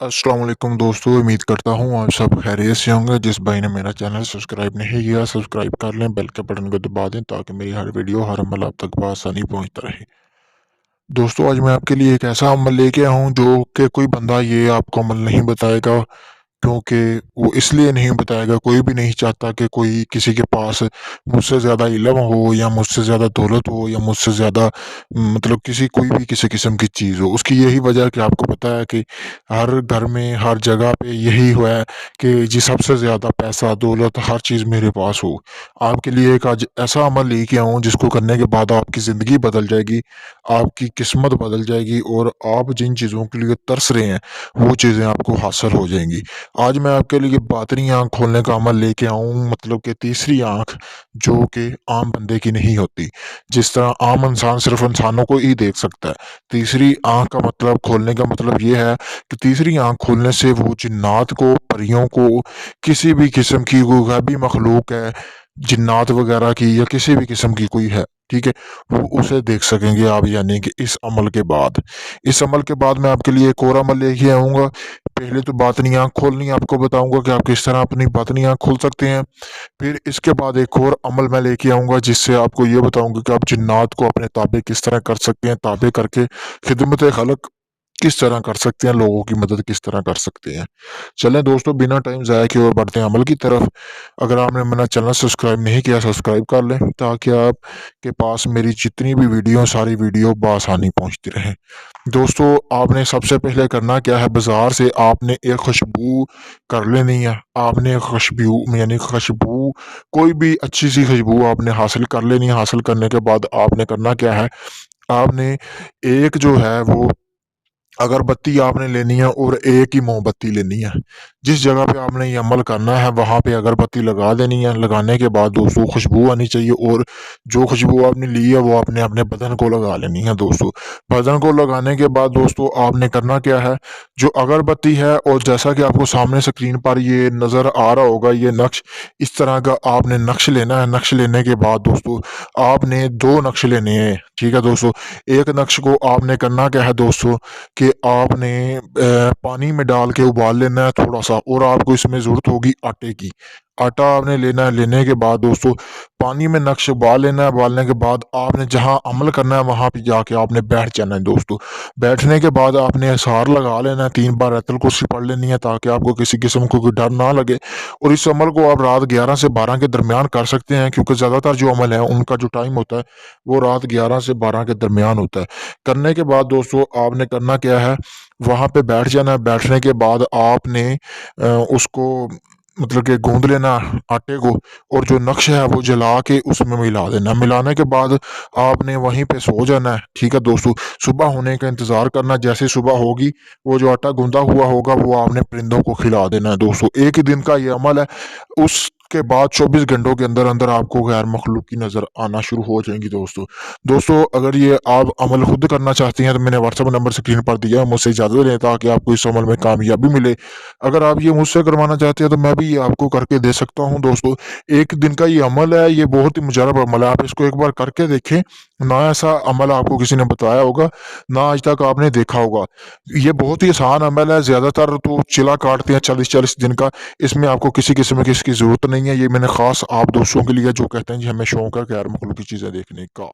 अस्सलाम वालेकुम दोस्तों, उम्मीद करता हूँ आप सब खैरियत से होंगे। जिस भाई ने मेरा चैनल सब्सक्राइब नहीं किया, सब्सक्राइब कर लें, बेल के बटन को दबा दें ताकि मेरी हर वीडियो, हर अमल आप तक बआसानी पहुँचता रहे। दोस्तों, आज मैं आपके लिए एक ऐसा अमल लेके आया हूँ जो कि कोई बंदा ये आपको अमल नहीं बताएगा, क्योंकि वो इसलिए नहीं बताएगा, कोई भी नहीं चाहता कि कोई किसी के पास मुझसे ज़्यादा इल्म हो या मुझसे ज़्यादा दौलत हो या मुझसे ज़्यादा मतलब कोई भी किसी किस्म की चीज़ हो। उसकी यही वजह है कि आपको पता है कि हर घर में, हर जगह पे यही हुआ है कि जी सबसे ज़्यादा पैसा, दौलत, हर चीज़ मेरे पास हो। आपके लिए एक आज ऐसा अमल लेके आया हूँ जिसको करने के बाद आपकी ज़िंदगी बदल जाएगी, आपकी किस्मत बदल जाएगी और आप जिन चीज़ों के लिए तरस रहे हैं, वो चीज़ें आपको हासिल हो जाएँगी। आज मैं आपके लिए बातनी आँख खोलने का अमल लेके आया हूँ, मतलब कि तीसरी आँख, जो कि आम बंदे की नहीं होती। जिस तरह आम इंसान सिर्फ़ इंसानों को ही देख सकता है। तीसरी आँख का मतलब खोलने का मतलब ये है कि तीसरी आँख खोलने से वो जिन्नात को, परियों को, किसी भी किस्म की कोई गैबी मखलूक है, जिन्नात वग़ैरह की या किसी भी किस्म की कोई है, ठीक है? वो उसे देख सकेंगे आप, यानी कि इस अमल के बाद। इस अमल के बाद मैं आपके लिए एक और अमल लेके आऊँगा। पहले तो बातनी आँख खोलनी आपको बताऊँगा कि आप किस तरह अपनी बातनी आँख खोल सकते हैं। फिर इसके बाद एक और अमल मैं लेके आऊँगा जिससे आपको ये बताऊँगा कि आप जिन्नात को अपने ताबे किस तरह कर सकते हैं, ताबे करके खिदमत खलक किस तरह कर सकते हैं, लोगों की मदद किस तरह कर सकते हैं। चलें दोस्तों, बिना टाइम ज़ाया किए और बढ़ते हैं अमल की तरफ। अगर आपने मेरा चैनल सब्सक्राइब नहीं किया, सब्सक्राइब कर लें ताकि आपके पास मेरी जितनी भी वीडियो, सारी वीडियो बआसानी पहुँचती रहें। दोस्तों, आपने सबसे पहले करना क्या है, बाज़ार से आपने एक खुशबू कर लेनी है। आपने एक खुशबू यानी खुशबू, कोई भी अच्छी-सी खुशबू आपने हासिल कर लेनी है। हासिल करने के बाद आपने करना क्या है, आपने एक जो है वो अगरबत्ती आपने लेनी है और एक ही मोमबत्ती लेनी है। जिस जगह पे आपने ये अमल करना है वहाँ पे अगरबत्ती लगा देनी है। लगाने के बाद दोस्तों खुशबू आनी चाहिए और जो खुशबू आपने ली है वो आपने अपने बदन को लगा लेनी है दोस्तों। बदन को लगाने के बाद दोस्तों आपने करना क्या है, जो अगरबत्ती है और जैसा कि आपको सामने स्क्रीन पर ये नज़र आ रहा होगा, ये नक्श, इस तरह का आपने नक्श लेना है। नक्श लेने के बाद दोस्तों आपने 2 नक्श लेने हैं, ठीक है दोस्तों। एक नक्श को आपने करना क्या है दोस्तों, कि आपने पानी में डाल के उबाल लेना है थोड़ा-सा, और आपको इसमें ज़रूरत होगी आटे की। आटा आपने लेना है, लेने के बाद दोस्तों पानी में नक्श उबाल लेना है। उबालने के बाद आपने जहाँ अमल करना है वहाँ पे जाके आपने बैठ जाना है दोस्तों। बैठने के बाद आपने असहार लगा लेना है, 3 बार आयतुल कुर्सी पढ़ लेनी है ताकि आपको किसी किस्म का कोई डर ना लगे। और इस अमल को आप रात 11 से 12 के दरमियान कर सकते हैं, क्योंकि ज़्यादातर जो अमल है उनका जो टाइम होता है वो रात 11 से 12 के दरमियान होता है। करने के बाद दोस्तों आपने करना क्या है, वहाँ पे बैठ जाना है। बैठने के बाद आपने उसको मतलब कि गूँध लेना आटे को, और जो नक्श है वो जला के उसमें मिला देना। मिलाने के बाद आपने वहीं पे सो जाना है, ठीक है दोस्तों। सुबह होने का इंतज़ार करना, जैसे सुबह होगी वो जो आटा गूँधा हुआ होगा वो आपने परिंदों को खिला देना है दोस्तों। एक ही दिन का ये अमल है। उसके बाद 24 घंटों के अंदर-अंदर आपको गैर मखलूक की नज़र आना शुरू हो जाएँगी दोस्तों। दोस्तों, अगर ये आप अमल खुद करना चाहती हैं तो मैंने व्हाट्सएप नंबर स्क्रीन पर दिया है, मुझसे इजाज़त लें ताकि आपको इस अमल में कामयाबी मिले। अगर आप ये मुझसे करवाना चाहते हैं तो मैं भी ये आपको करके दे सकता हूँ दोस्तों। एक दिन का ये अमल है, ये बहुत ही मुजरब अमल है। आप इसको एक बार करके देखें, ना ऐसा अमल आपको किसी ने बताया होगा, ना आज तक आपने देखा होगा। ये बहुत ही आसान अमल है, ज़्यादातर तो चिला काटते हैं 40-40 दिन का। इसमें आपको किसी किस्म की इसकी ज़रूरत नहीं है। ये मैंने ख़ास आप दोस्तों के लिए जो कहते हैं जी हमें शौक है गैर मखलूकी चीज़ें देखने का।